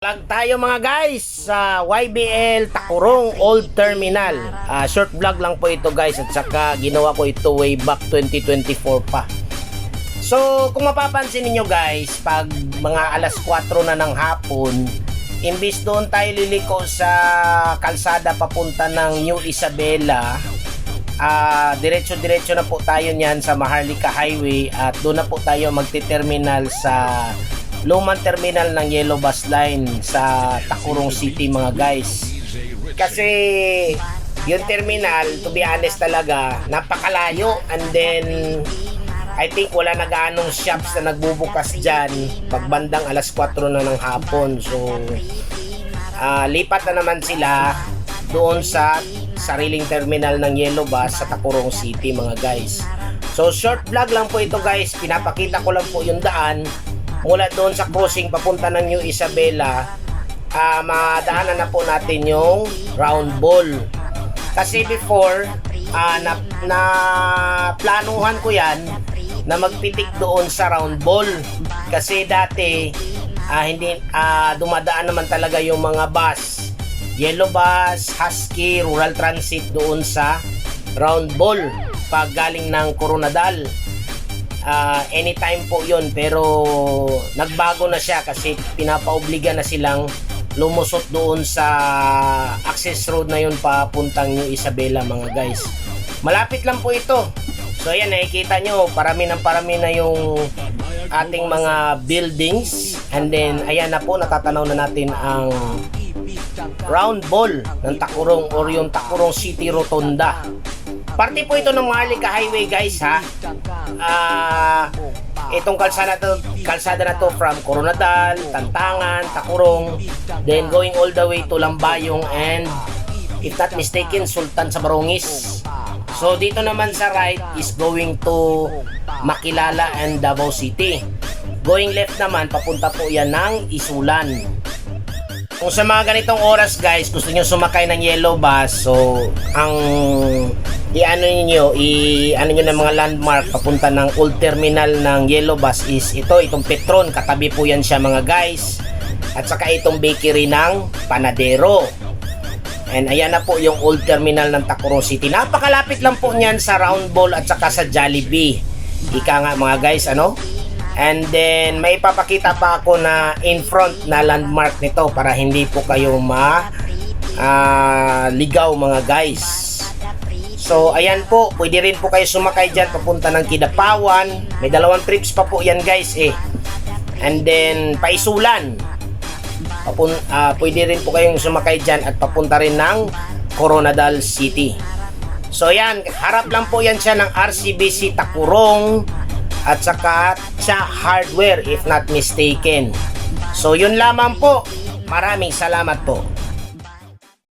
Vlog tayo mga guys sa YBL Takurong Old Terminal. Short vlog lang po ito guys, at saka ginawa ko ito way back 2024 pa. So kung mapapansin niyo guys, pag mga alas 4 na ng hapon, imbis doon tayo liliko sa kalsada papunta ng New Isabela, diretso-diretso na po tayo niyan sa Maharlika Highway, at doon na po tayo magti-terminal sa lumang terminal ng Yellow Bus Line sa Takurong City mga guys. Kasi yung terminal, to be honest talaga, napakalayo, and then I think wala na gaanong shops na nagbubukas dyan pag bandang alas 4 na ng hapon. So lipat na naman sila doon sa sariling terminal ng Yellow Bus sa Takurong City mga guys. So short vlog lang po ito guys, pinapakita ko lang po yung daan mula doon sa crossing papunta ng New Isabela. Madaanan na po natin yung round ball. Kasi before, na planuhan ko yan na magpitik doon sa round ball. Kasi dati, hindi dumadaan naman talaga yung mga bus. Yellow Bus, Husky, Rural Transit doon sa round ball pag galing ng Coronadal. Anytime po yun, pero nagbago na siya kasi pinapaobliga na silang lumusot doon sa access road na yun papuntang New Isabela mga guys. Malapit lang po ito. So ayan, nakikita nyo, parami na yung ating mga buildings, and then ayan na po, natatanaw na natin ang round ball ng Takurong or yung Takurong City Rotonda. Parte po ito ng Maharlika Highway guys ha. Itong kalsada na to from Coronadal, Tantangan, Takurong, then going all the way to Lambayong, and if not mistaken, Sultan sa Barongis. So dito naman sa right is going to Makilala and Davao City. Going left naman, papunta po yan ng Isulan. Kung sa mga ganitong oras guys, gusto nyo sumakay ng Yellow Bus, so ang i-ano nyo ng mga landmark papunta ng old terminal ng Yellow Bus is itong Petron, katabi po yan siya mga guys, at saka itong bakery ng Panadero. And ayan na po yung old terminal ng Takurong City. Napakalapit lang po niyan sa Round Ball at saka sa Jollibee. Ika nga mga guys, ano? And then may ipapakita pa ako na in front na landmark nito para hindi po kayo ligaw mga guys. So ayan po, pwede rin po kayo sumakay dyan papunta ng Kidapawan. May 2 trips pa po yan guys eh. And then Paisulan, pwede rin po kayong sumakay dyan at papunta rin ng Coronadal City. So yan, harap lang po yan siya ng RCBC Takurong at saka Cha Hardware if not mistaken. So yun lamang po, maraming salamat po.